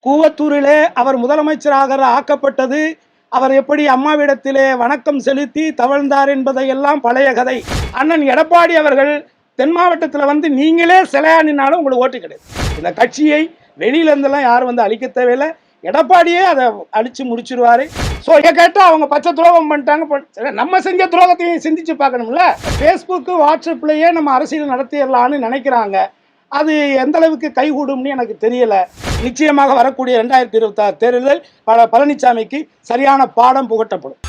கூவத்தூரிலே அவர் முதலமைச்சராக ஆக்கப்பட்டது, அவர் எப்படி அம்மாவிடத்திலே வணக்கம் செலுத்தி தவழ்ந்தார் என்பதையெல்லாம் பழைய கதை. அண்ணன் எடப்பாடி அவர்கள் தென் மாவட்டத்தில் வந்து நீங்களே சிலையானினாலும் உங்களுக்கு ஓட்டு கிடையாது. இந்த கட்சியை வெளியிலேருந்தெல்லாம் யாரும் வந்து அழிக்க தேவையில்லை, எடப்பாடியே அதை அழிச்சு முடிச்சிருவாரு. ஸோ இதை கேட்டால் அவங்க பச்சை துரோகம் பண்ணிட்டாங்க. நம்ம செஞ்ச துரோகத்தையும் சிந்திச்சு பார்க்கணும்ல. ஃபேஸ்புக்கு வாட்ஸ்அப்லேயே நம்ம அரசியல் நடத்திடலான்னு நினைக்கிறாங்க. அது எந்த அளவுக்கு கைகூடும்னு எனக்கு தெரியல. நிச்சயமாக வரக்கூடிய 2026 தேர்தல் பழனிசாமிக்கு சரியான பாடம் புகட்டப்படும்.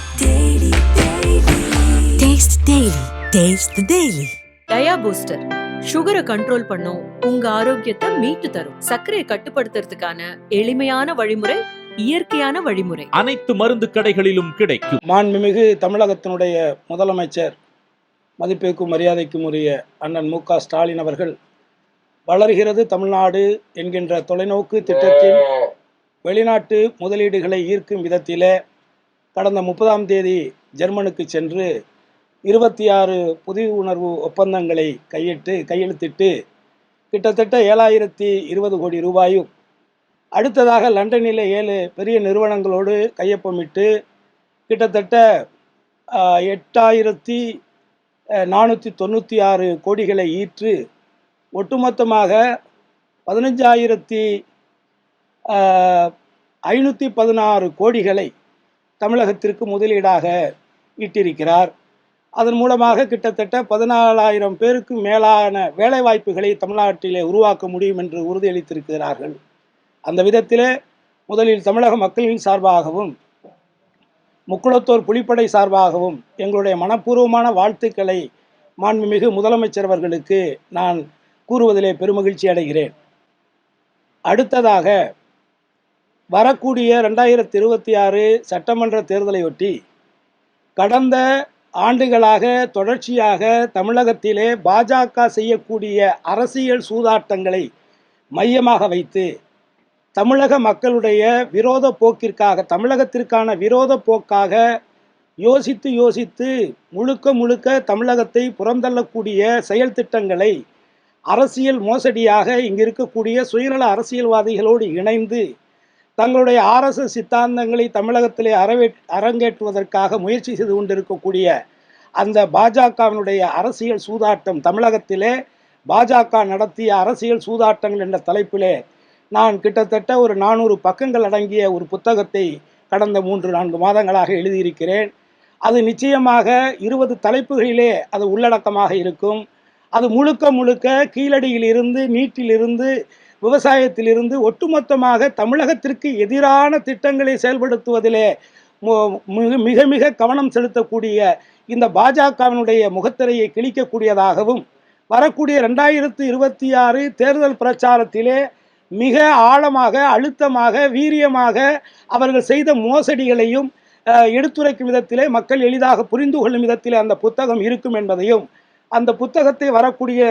டயா பூஸ்டர் சுகரை கண்ட்ரோல் பண்ணும், உங்க ஆரோக்கியத்தை மீட்டு தரும். சர்க்கரையை கட்டுப்படுத்துறதுக்கான எளிமையான வழிமுறை, இயற்கையான வழிமுறை. அனைத்து மருந்து கடைகளிலும் கிடைக்கும். மாண்புமிகு தமிழகத்தினுடைய முதலமைச்சர் மதிப்பிற்கும் மரியாதைக்கும் உரிய அண்ணன் மு.க. ஸ்டாலின் அவர்கள் வளர்கிறது தமிழ்நாடு என்கின்ற தொலைநோக்கு திட்டத்தில் வெளிநாட்டு முதலீடுகளை ஈர்க்கும் விதத்திலே கடந்த 30ஆம் தேதி ஜெர்மனுக்கு சென்று 26 புரிந்துணர்வு ஒப்பந்தங்களை கையெழுத்திட்டு கிட்டத்தட்ட 7020 கோடி ரூபாயும், அடுத்ததாக லண்டனில் 7 பெரிய நிறுவனங்களோடு கையொப்பமிட்டு கிட்டத்தட்ட 8496 கோடிகளை ஈற்று ஒட்டுமொத்தமாக 15,516 கோடிகளை தமிழகத்திற்கு முதலீடாக ஈட்டிருக்கிறார். அதன் மூலமாக கிட்டத்தட்ட 14,000 பேருக்கு மேலான வேலைவாய்ப்புகளை தமிழ்நாட்டிலே உருவாக்க முடியும் என்று உறுதியளித்திருக்கிறார்கள். அந்த விதத்திலே முதலில் தமிழக மக்களின் சார்பாகவும் முக்குளத்தோர் புலிப்படை சார்பாகவும் எங்களுடைய மனப்பூர்வமான வாழ்த்துக்களை மாண்புமிகு முதலமைச்சர் அவர்களுக்கு நான் கூறுவதிலே பெருமகிழ்ச்சி அடைகிறேன். அடுத்ததாக வரக்கூடிய 2026 சட்டமன்ற தேர்தலையொட்டி கடந்த ஆண்டுகளாக தொடர்ச்சியாக தமிழகத்திலே பாஜக செய்யக்கூடிய அரசியல் சூதாட்டங்களை மையமாக வைத்து தமிழக மக்களுடைய விரோத போக்கிற்காக, தமிழகத்திற்கான விரோத போக்காக யோசித்து முழுக்க தமிழகத்தை புறந்தள்ளக்கூடிய செயல் திட்டங்களை அரசியல் மோசடியாக இங்கு இருக்கக்கூடிய சுயநல அரசியல்வாதிகளோடு இணைந்து தங்களுடைய RSS சித்தாந்தங்களை தமிழகத்திலே அரங்கேற்றுவதற்காக முயற்சி செய்து கொண்டிருக்கக்கூடிய அந்த பாஜகவினுடைய அரசியல் சூதாட்டம், தமிழகத்திலே பாஜக நடத்திய அரசியல் சூதாட்டங்கள் என்ற தலைப்பிலே நான் கிட்டத்தட்ட ஒரு 400 பக்கங்கள் அடங்கிய ஒரு புத்தகத்தை கடந்த 3-4 மாதங்களாக எழுதியிருக்கிறேன். அது நிச்சயமாக 20 தலைப்புகளிலே அது உள்ளடக்கமாக இருக்கும். அது முழுக்க கீழடியிலிருந்து, நீட்டிலிருந்து, விவசாயத்திலிருந்து ஒட்டுமொத்தமாக தமிழகத்திற்கு எதிரான திட்டங்களை செயல்படுத்துவதிலே மிக கவனம் செலுத்தக்கூடிய இந்த பாஜகவினுடைய முகத்திரையை கிழிக்கக்கூடியதாகவும், வரக்கூடிய 2026 தேர்தல் பிரச்சாரத்திலே மிக ஆழமாக, அழுத்தமாக, வீரியமாக அவர்கள் செய்த மோசடிகளையும் எடுத்துரைக்கும் விதத்திலே மக்கள் எளிதாக புரிந்து கொள்ளும் விதத்திலே அந்த புத்தகம் இருக்கும் என்பதையும், அந்த புத்தகத்தை வரக்கூடிய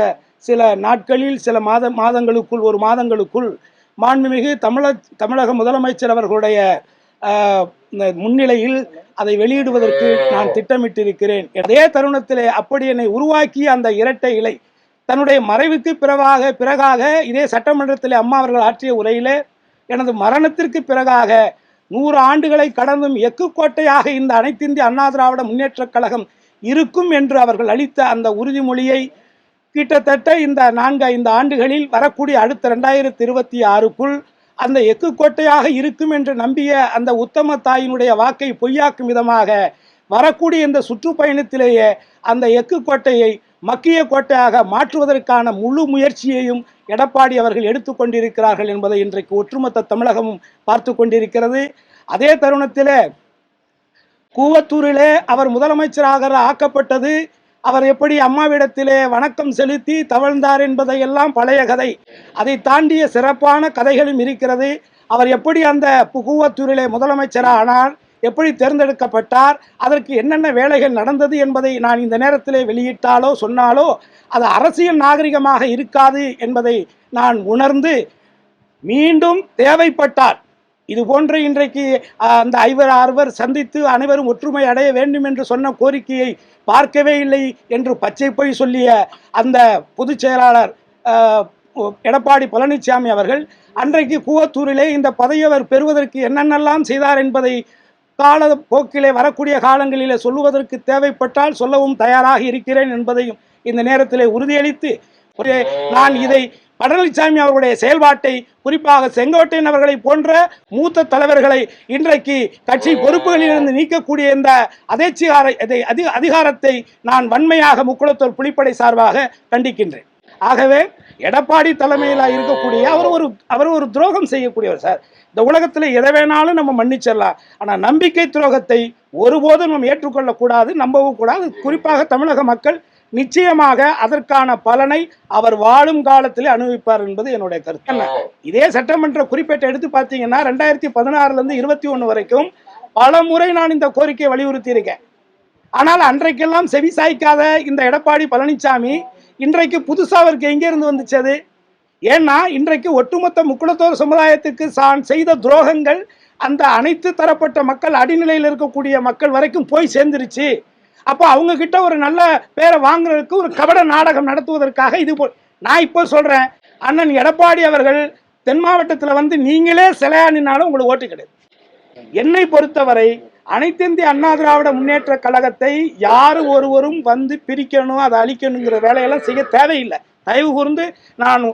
சில நாட்களில், சில மாதங்களுக்குள், ஒரு மாதங்களுக்குள் மாண்புமிகு தமிழக முதலமைச்சர் அவர்களுடைய முன்னிலையில் அதை வெளியிடுவதற்கு நான் திட்டமிட்டிருக்கிறேன். அதே தருணத்திலே அப்படி என்னை உருவாக்கிய அந்த இரட்டை இலை தன்னுடைய மறைவுக்கு பிறகாக இதே சட்டமன்றத்தில் அம்மா அவர்கள் ஆற்றிய உரையிலே, எனது மரணத்திற்கு பிறகாக 100 ஆண்டுகளை கடந்தும் எக்கு கோட்டையாக இந்த அனைத்திந்திய அண்ணா திராவிட முன்னேற்றக் கழகம் இருக்கும் என்று அவர்கள் அளித்த அந்த உறுதிமொழியை கிட்டத்தட்ட இந்த 4-5 ஆண்டுகளில் வரக்கூடிய அடுத்த 2026க்குள் அந்த எக்கு கோட்டையாக இருக்கும் என்று நம்பிய அந்த உத்தம தாயினுடைய வாக்கை பொய்யாக்கும் விதமாக வரக்கூடிய இந்த சுற்றுப்பயணத்திலேயே அந்த எக்கு கோட்டையை மக்கிய கோட்டையாக மாற்றுவதற்கான முழு முயற்சியையும் எடப்பாடி அவர்கள் எடுத்துக்கொண்டிருக்கிறார்கள் என்பதை இன்றைக்கு ஒட்டுமொத்த தமிழகமும் பார்த்து கொண்டிருக்கிறது. அதே தருணத்திலே கூவத்தூரிலே அவர் முதலமைச்சராக ஆக்கப்பட்டது, அவர் எப்படி அம்மாவிடத்திலே வணக்கம் செலுத்தி தவழ்ந்தார் என்பதையெல்லாம் பழைய கதை. அதை தாண்டிய சிறப்பான கதைகளும் இருக்கிறது. அவர் எப்படி அந்த கூவத்தூரிலே முதலமைச்சராக ஆனார், எப்படி தேர்ந்தெடுக்கப்பட்டார், அதற்கு என்னென்ன வேலைகள் நடந்தது என்பதை நான் இந்த நேரத்திலே வெளியிட்டாலோ சொன்னாலோ அது அரசியல் நாகரிகமாக இருக்காது என்பதை நான் உணர்ந்து, மீண்டும் தேவைப்பட்டார் இது போன்ற இன்றைக்கு அந்த 5 சந்தித்து அனைவரும் ஒற்றுமை அடைய வேண்டும் என்று சொன்ன கோரிக்கையை பார்க்கவே இல்லை என்று பச்சை பொய் சொல்லிய அந்த பொதுச் செயலாளர் எடப்பாடி பழனிசாமி அவர்கள் அன்றைக்கு கூவத்தூரிலே இந்த பதவியை அவர் பெறுவதற்கு என்னென்னலாம் செய்தார் என்பதை கால போக்கிலே வரக்கூடிய காலங்களிலே சொல்லுவதற்கு தேவைப்பட்டால் சொல்லவும் தயாராக இருக்கிறேன் என்பதையும் இந்த நேரத்திலே உறுதியளித்து, நான் இதை பழனிசாமி அவர்களுடைய செயல்பாட்டை, குறிப்பாக செங்கோட்டையன் அவர்களை போன்ற மூத்த தலைவர்களை இன்றைக்கு கட்சி பொறுப்புகளிலிருந்து நீக்கக்கூடிய இந்த அதிகாரத்தை நான் வன்மையாக முக்குளத்தூர் புலிப்படை சார்பாக கண்டிக்கின்றேன். ஆகவே எடப்பாடி தலைமையில் இருக்கக்கூடிய அவர் ஒரு துரோகம் செய்யக்கூடியவர் சார். இந்த உலகத்தில் எதை வேணாலும் நம்ம மன்னிச்சிடலாம், ஆனால் நம்பிக்கை துரோகத்தை ஒருபோதும் நம்ம ஏற்றுக்கொள்ளக்கூடாது, நம்பவும் கூடாது. குறிப்பாக தமிழக மக்கள் நிச்சயமாக அதற்கான பலனை அவர் வாழும் காலத்திலே அனுபவிப்பார் என்பது என்னுடைய கருத்து. இதே சட்டமன்ற குறிப்பேட்டை எடுத்து பார்த்தீங்கன்னா 2016 21 வரைக்கும் பல முறை நான் இந்த கோரிக்கையை வலியுறுத்தி இருக்கேன். ஆனால் அன்றைக்கெல்லாம் செவி சாய்க்காத இந்த எடப்பாடி பழனிசாமி இன்றைக்கு புதுசா அவருக்கு எங்கே இருந்து வந்துச்சது? ஏன்னா இன்றைக்கு ஒட்டுமொத்த முக்குளத்தோர் சமுதாயத்துக்கு தான் செய்த துரோகங்கள் அந்த அனைத்து தரப்பட்ட மக்கள், அடிநிலையில் இருக்கக்கூடிய மக்கள் வரைக்கும் போய் சேர்ந்துருச்சு. அப்போ அவங்க கிட்ட ஒரு நல்ல பேரை வாங்குறதுக்கு ஒரு கபட நாடகம் நடத்துவதற்காக இது போல் நான் இப்போ சொல்றேன். அண்ணன் எடப்பாடி அவர்கள் தென் மாவட்டத்தில் நீங்களே சிலையானினாலும் உங்களுக்கு ஓட்டு கிடையாது. என்னை பொறுத்தவரை அனைத்து இந்திய அண்ணா திராவிட முன்னேற்ற கழகத்தை யாரு ஒருவரும் பிரிக்கணும், அதை அழிக்கணுங்கிற வேலையெல்லாம் செய்ய தேவையில்லை. தயவு கூர்ந்து நான்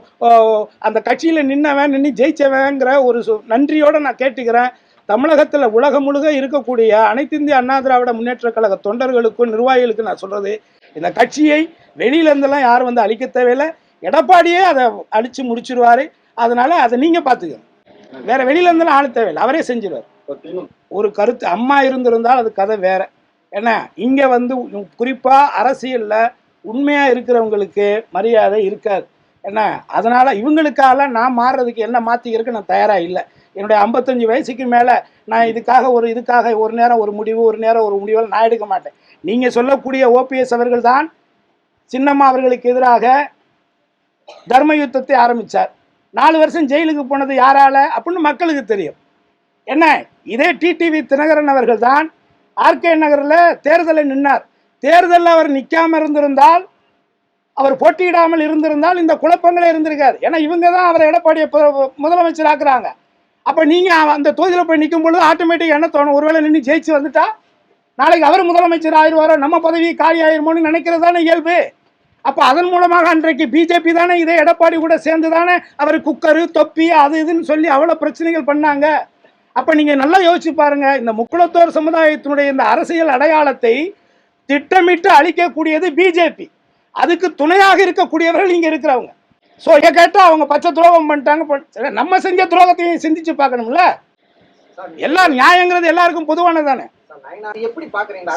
அந்த கட்சியில் நின்று ஜெயிச்சவங்கிற ஒரு நன்றியோடு நான் கேட்டுக்கிறேன். தமிழகத்தில் உலகம் முழுக இருக்கக்கூடிய அனைத்து இந்திய அண்ணா திராவிட முன்னேற்ற கழக தொண்டர்களுக்கும் நிர்வாகிகளுக்கும் நான் சொல்றது, இந்த கட்சியை வெளியிலேருந்தெல்லாம் யாரும் அழிக்க தேவையில்லை. எடப்பாடியே அதை அழிச்சு முடிச்சிருவாரு. அதனால அதை நீங்க பார்த்துக்கணும். வேற வெளியிலேருந்தெல்லாம் ஆள தேவையில்லை, அவரே செஞ்சிருவார். ஒரு கருத்து அம்மா இருந்திருந்தால் அது கதை வேற. ஏன்னா இங்க குறிப்பா அரசியல்ல உண்மையா இருக்கிறவங்களுக்கு மரியாதை இருக்காது. என்ன அதனால இவங்களுக்காக நான் மாறுறதுக்கு என்ன மாத்திக்கிறதுக்கு நான் தயாரா இல்லை. என்னுடைய 55 வயசுக்கு மேலே நான் இதுக்காக ஒரு நேரம் ஒரு முடிவு, ஒரு நேரம் ஒரு முடிவு நான் எடுக்க மாட்டேன். நீங்கள் சொல்லக்கூடிய ஓபிஎஸ் அவர்கள் தான் சின்னம்மா அவர்களுக்கு எதிராக தர்ம யுத்தத்தை ஆரம்பித்தார். 4 வருஷம் ஜெயிலுக்கு போனது யாரால அப்படின்னு மக்களுக்கு தெரியும். என்ன இதே டிடிவி தினகரன் அவர்கள் தான் ஆர்கே நகரில் தேர்தலில் நின்னார். தேர்தலில் அவர் நிற்காமல் இருந்திருந்தால், அவர் போட்டியிடாமல் இருந்திருந்தால் இந்த குழப்பங்களே இருந்திருக்காது. ஏன்னா இவங்க தான் அவரை எடப்பாடியை முதலமைச்சர் ஆக்குறாங்க. அப்போ நீங்கள் அந்த தொகுதியில் போய் நிற்கும் பொழுது ஆட்டோமேட்டிக் என்ன தோணும், ஒருவேளை நின்று ஜெயிச்சு வந்துட்டா நாளைக்கு அவர் முதலமைச்சர் ஆயிடுவாரோ, நம்ம பதவி காலி ஆயிருமோன்னு நினைக்கிறது தானே இயல்பு. அப்போ அதன் மூலமாக அன்றைக்கு பிஜேபி தானே இதே எடப்பாடி கூட சேர்ந்து தானே அவர் குக்கரு தொப்பி அது இதுன்னு சொல்லி அவ்வளோ பிரச்சனைகள் பண்ணாங்க. அப்போ நீங்கள் நல்லா யோசிச்சு பாருங்க, இந்த முக்குளத்தோர் சமுதாயத்தினுடைய இந்த அரசியல் அடையாளத்தை திட்டமிட்டு அழிக்கக்கூடியது பிஜேபி. அதுக்கு துணையாக இருக்கக்கூடியவர்கள் இங்கே இருக்கிறவங்க. ஸோ இதை கேட்டால் அவங்க பச்சை துரோகம் பண்ணிட்டாங்க. நம்ம செஞ்ச துரோகத்தையும் சிந்திச்சு பார்க்கணும்ல. எல்லாம் நியாயங்கிறது எல்லாருக்கும் பொதுவானது தானே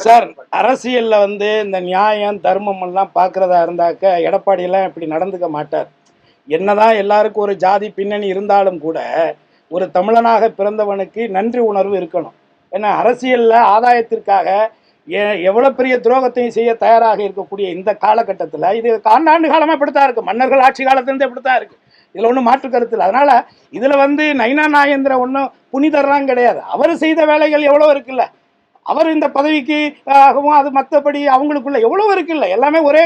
சார். அரசியல்ல இந்த நியாயம் தர்மம் எல்லாம் பார்க்கறதா இருந்தாக்க எடப்பாடி எல்லாம் இப்படி நடந்துக்க மாட்டார். என்னதான் எல்லாருக்கும் ஒரு ஜாதி பின்னணி இருந்தாலும் கூட ஒரு தமிழனாக பிறந்தவனுக்கு நன்றி உணர்வு இருக்கணும். ஏன்னா அரசியல்ல ஆதாயத்திற்காக எவ்வளோ பெரிய துரோகத்தையும் செய்ய தயாராக இருக்கக்கூடிய இந்த காலகட்டத்தில் இது ஆண்டாண்டு காலமாக இப்படித்தான் இருக்குது. மன்னர்கள் ஆட்சி காலத்திலேருந்து இப்படித்தான் இருக்குது. இதில் ஒன்றும் மாற்று கருத்து இல்லை. அதனால் இதில் நயினா நாகேந்திர ஒன்றும் புனிதர்லாம் கிடையாது. அவர் செய்த வேலைகள் எவ்வளோ இருக்குல்ல, அவர் இந்த பதவிக்கு ஆகவும் அது மற்றபடி அவங்களுக்குள்ள எவ்வளோ இருக்குல்ல. எல்லாமே ஒரே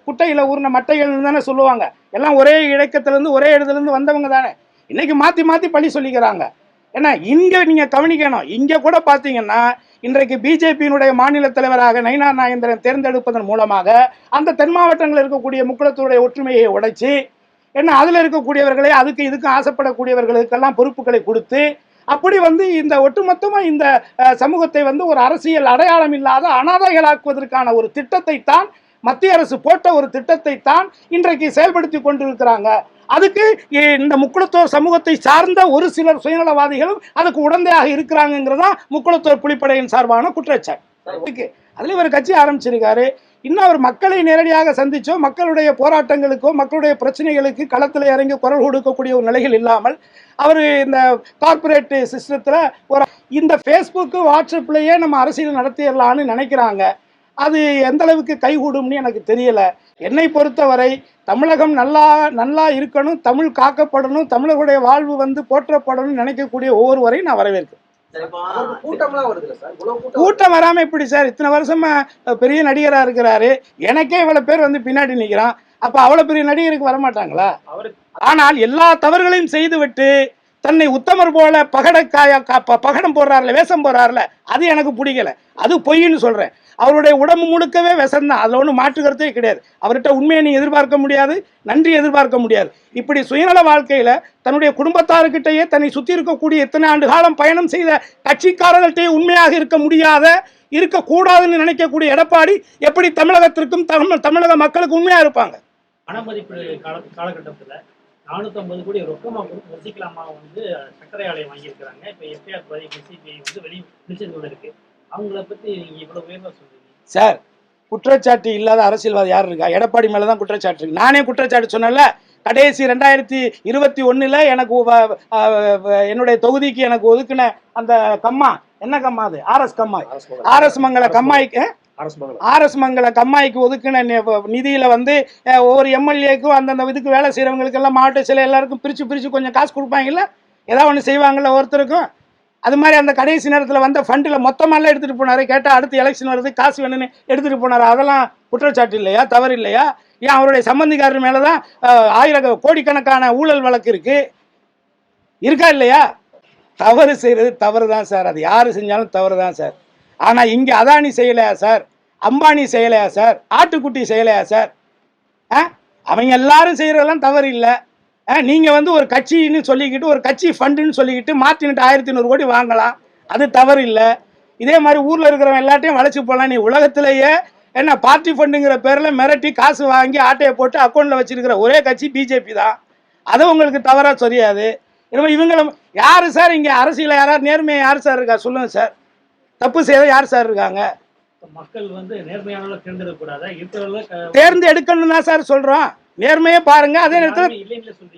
குட்டையில் ஊர்ன மட்டைகள் தானே சொல்லுவாங்க. எல்லாம் ஒரே இலக்கத்திலேருந்து ஒரே இடத்துலேருந்து வந்தவங்க தானே. இன்னைக்கு மாற்றி மாற்றி பழி சொல்லிக்கிறாங்க. ஏன்னா இங்கே நீங்கள் கவனிக்கணும், இங்கே கூட பார்த்தீங்கன்னா இன்றைக்கு பிஜேபியினுடைய மாநில தலைவராக நயினா நாகேந்திரன் தேர்ந்தெடுப்பதன் மூலமாக அந்த தென் மாவட்டங்களில் இருக்கக்கூடிய முக்குளத்தோருடைய ஒற்றுமையை உடைச்சி, ஏன்னா அதில் இருக்கக்கூடியவர்களே அதுக்கு இதுக்கும் ஆசைப்படக்கூடியவர்களுக்கெல்லாம் பொறுப்புகளை கொடுத்து அப்படி இந்த ஒட்டுமொத்தமாக இந்த சமூகத்தை ஒரு அரசியல் அடையாளம் இல்லாத அனாதைகளாக்குவதற்கான ஒரு திட்டத்தை தான் மத்திய அரசு போட்ட ஒரு திட்டத்தை தான் இன்றைக்கு செயல்படுத்தி கொண்டிருக்கிறாங்க. அதுக்கு இந்த முக்குளத்தோர் சமூகத்தை சார்ந்த ஒரு சிலர் சுயநலவாதிகளும் அதுக்கு உடந்தையாக இருக்கிறாங்கிறதா முக்குளத்தோர் புலிப்படையின் சார்பான குற்றச்சாட்டு. அதுல ஒரு கட்சி ஆரம்பிச்சிருக்காரு. இன்னும் அவர் மக்களை நேரடியாக சந்திச்சோ மக்களுடைய போராட்டங்களுக்கோ மக்களுடைய பிரச்சனைகளுக்கு களத்தில் இறங்கி குரல் கொடுக்கக்கூடிய ஒரு நிலைகள் இல்லாமல் அவர் இந்த கார்பரேட் சிஸ்டத்தில் ஒரு இந்த ஃபேஸ்புக்கு வாட்ஸ்அப்லேயே நம்ம அரசியல் நடத்திடலான்னு நினைக்கிறாங்க. அது எந்த அளவுக்கு கைகூடும்னு எனக்கு தெரியல. என்னை பொறுத்தவரை தமிழகம் நல்லா இருக்கணும், தமிழ் காக்கப்படணும், தமிழர்களுடைய வாழ்வு போற்றப்படணும்னு நினைக்கக்கூடிய ஒவ்வொருவரையும் நான் வரவேற்கிறேன். கூட்டம் வராம எப்படி சார்? இத்தனை வருஷமா பெரிய நடிகரா இருக்கிறாரு, எனக்கே இவ்வளவு பேர் பின்னாடி நிற்கிறான். அப்ப அவ்வளவு பெரிய நடிகருக்கு வரமாட்டாங்களா? ஆனால் எல்லா தவறுகளையும் செய்துவிட்டு தன்னை உத்தமர் போல பகடம் போடுறாருல, வேஷம் போடுறாருல, அது எனக்கு பிடிக்கல. அது பொய்ன்னு சொல்றேன். அவருடைய உடம்பு முழுக்கவே விஷம்தான், அதில் ஒன்றும் மாற்றுக்கிறதே கிடையாது. அவர்கிட்ட உண்மையை நீ எதிர்பார்க்க முடியாது, நன்றி எதிர்பார்க்க முடியாது. இப்படி சுயநல வாழ்க்கையில தன்னுடைய குடும்பத்தாருக்கிட்டேயே தன்னை சுற்றி இருக்கக்கூடிய இத்தனை ஆண்டு காலம் பயணம் செய்த கட்சிக்காரர்கள்ட்டே உண்மையாக இருக்க முடியாத, இருக்கக்கூடாதுன்னு நினைக்கக்கூடிய எடப்பாடி எப்படி தமிழகத்திற்கும் தமிழக மக்களுக்கு உண்மையா இருப்பாங்க? பணமதிப்பு காலகட்டத்தில் 450 கோடி ரொக்கமாக கொடுத்து ரசிகலா அம்மா சர்க்கரை ஆலையை வாங்கியிருக்கிறாங்க. இப்போ எஃப்ஐஆர் பதிவு சிபிஐ வெளிச்சது இருக்கு. அவங்கள பத்தி நீங்க இவ்வளவு உயர்வா சொல்றீங்க சார். குற்றச்சாட்டு இல்லாத அரசியல்வாதி யார் இருக்கா? எடப்பாடி மேல தான் குற்றச்சாட்டு இருக்கு. நானே குற்றச்சாட்டு சொன்னேன்ல, கடைசி 2021 எனக்கு என்னுடைய தொகுதிக்கு எனக்கு ஒதுக்கின அந்த கம்மா, என்ன கம்மா அது? ஆர்எஸ் கம்மாய், ஆர்எஸ் மங்கல கம்மாய்க்கு, ஆர்எஸ் மங்கல கம்மாய்க்கு ஒதுக்கின நிதியில ஒவ்வொரு எம்எல்ஏக்கும் அந்தந்த இதுக்கு வேலை செய்யறவங்களுக்கு எல்லாம் மாவட்ட சில எல்லாருக்கும் பிரிச்சு கொஞ்சம் காசு கொடுப்பாங்கல்ல, ஏதாவது ஒன்று செய்வாங்கல்ல ஒருத்தருக்கும். அது மாதிரி அந்த கடைசி நேரத்தில் ஃபண்டில் மொத்தமாலாம் எடுத்துகிட்டு போனார். கேட்டால் அடுத்து எலெக்ஷன் வருது காசு வேணும்னு எடுத்துகிட்டு போனார். அதெல்லாம் குற்றச்சாட்டு இல்லையா? தவறு இல்லையா? ஏன் அவருடைய சம்பந்திக்காரர் மேலே தான் கோடிக்கணக்கான ஊழல் வழக்கு இருக்கா இல்லையா? தவறு செய்கிறது தவறு தான் சார். அது யார் செஞ்சாலும் தவறு தான் சார். ஆனால் இங்கே அதானி செய்யலையா சார்? அம்பானி செய்யலையா சார்? ஆட்டுக்குட்டி செய்யலையா சார்? அவங்க எல்லாரும் செய்கிறதெல்லாம் தவறு இல்லை. நீங்கள் ஒரு கட்சின்னு சொல்லிக்கிட்டு, ஒரு கட்சி ஃபண்டுன்னு சொல்லிக்கிட்டு மாற்றினிட்டு 1100 கோடி வாங்கலாம், அது தவறு இல்லை. இதே மாதிரி ஊரில் இருக்கிறவங்க எல்லாத்தையும் வளைச்சி போகலாம். நீ உலகத்திலேயே என்ன பார்ட்டி ஃபண்டுங்கிற பேரில் மிரட்டி காசு வாங்கி ஆட்டையை போட்டு அக்கௌண்ட்டில் வச்சிருக்கிற ஒரே கட்சி பிஜேபி தான். அது உங்களுக்கு தவறாக தெரியாது. இவங்களும் யார் சார் இங்கே அரசியலில் யாராவது நேர்மையை யார் சார் இருக்கா சொல்லுங்கள் சார்? தப்பு செய்த யார் சார் இருக்காங்க? மக்கள் நேர்மையான தேர்ந்தெடுக்கணும் தான் சார் சொல்கிறோம். நேர்மையே பாருங்க. அதே நேரத்தில்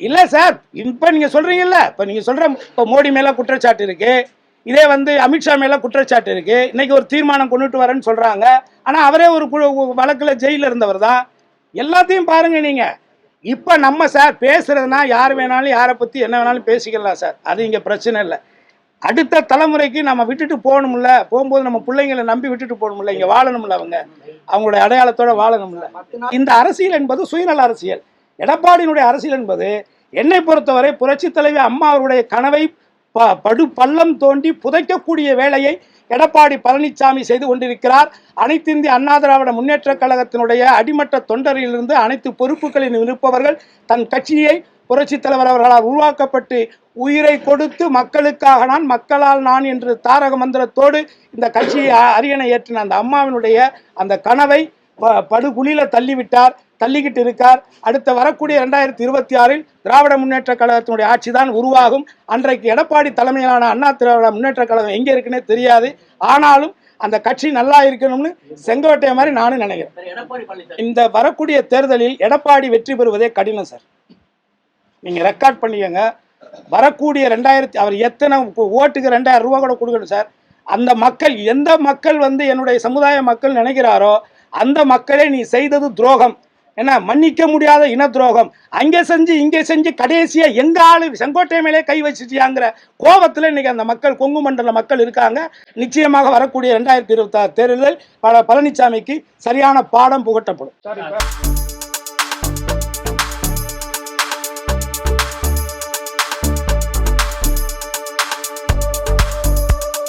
இல்லை சார், இப்போ நீங்கள் சொல்கிறீங்கல்ல, இப்போ நீங்கள் சொல்கிற இப்போ மோடி மேலே குற்றச்சாட்டு இருக்கு, இதே அமித்ஷா மேலே குற்றச்சாட்டு இருக்கு. இன்னைக்கு ஒரு தீர்மானம் கொண்டுட்டு வரேன்னு சொல்கிறாங்க. ஆனால் அவரே ஒரு வழக்கில் ஜெயிலில் இருந்தவர் தான். எல்லாத்தையும் பாருங்க நீங்கள். இப்போ நம்ம சார் பேசுறதுனா யார் வேணாலும் யாரை பற்றி என்ன வேணாலும் பேசிக்கலாம் சார். அது இங்கே பிரச்சனை இல்லை. அடுத்த தலைமுறைக்கு நம்ம விட்டுட்டு போகணும்ல, போகும்போது நம்ம பிள்ளைங்களை நம்பி விட்டுட்டு போகணும்ல, இங்கே வாழணும்ல, அவங்களுடைய அடையாளத்தோட வாழணும்ல. இந்த அரசியல் என்பது சுயநல அரசியல். எடப்பாடியினுடைய அரசியல் என்பது என்னை பொறுத்தவரை புரட்சி தலைவி அம்மா அவருடைய கனவை பள்ளம் தோண்டி புதைக்கக்கூடிய வேலையை எடப்பாடி பழனிசாமி செய்து கொண்டிருக்கிறார். அனைத்து இந்திய அண்ணா திராவிட முன்னேற்ற கழகத்தினுடைய அடிமட்ட தொண்டரிலிருந்து அனைத்து பொறுப்புகளில் இருப்பவர்கள் தன் கட்சியை புரட்சி தலைவர் அவர்களால் உருவாக்கப்பட்டு உயிரை கொடுத்து மக்களுக்காக நான், மக்களால் நான் என்று தாரக மந்திரத்தோடு இந்த கட்சியை அரியணை ஏற்றின அந்த அம்மாவினுடைய அந்த கனவை படுகுழியில் தள்ளிக்கிட்டு இருக்கார். அடுத்த வரக்கூடிய 2026 திராவிட முன்னேற்ற கழகத்தினுடைய ஆட்சி தான் உருவாகும். அன்றைக்கு எடப்பாடி தலைமையிலான அண்ணா திராவிட முன்னேற்ற கழகம் எங்கே இருக்குன்னே தெரியாது. ஆனாலும் அந்த கட்சி நல்லா இருக்கணும்னு செங்கோட்டையை மாதிரி நானும் நினைக்கிறேன். இந்த வரக்கூடிய தேர்தலில் எடப்பாடி வெற்றி பெறுவதே கடினம் சார். நீங்கள் ரெக்கார்ட் பண்ணிக்கங்க. வரக்கூடிய 2000 அவர் எத்தனை ஓட்டுக்கு 2000 ரூபா கூட கொடுக்கணும் சார். அந்த மக்கள், எந்த மக்கள் என்னுடைய சமுதாய மக்கள் நினைக்கிறாரோ அந்த மக்களே நீ செய்தது துரோகம், என்ன மன்னிக்க முடியாத இன துரோகம், அங்கே செஞ்சு இங்கே செஞ்சு கடைசியா எங்க ஆளு செங்கோட்டை மேலே கை வச்சுட்டியாங்கிற கோபத்தில் இன்னைக்கு அந்த மக்கள், கொங்கு மண்டல மக்கள் இருக்காங்க. நிச்சயமாக வரக்கூடிய 2026 தேர்தல் பழனிசாமிக்கு சரியான பாடம் புகட்டப்படும்.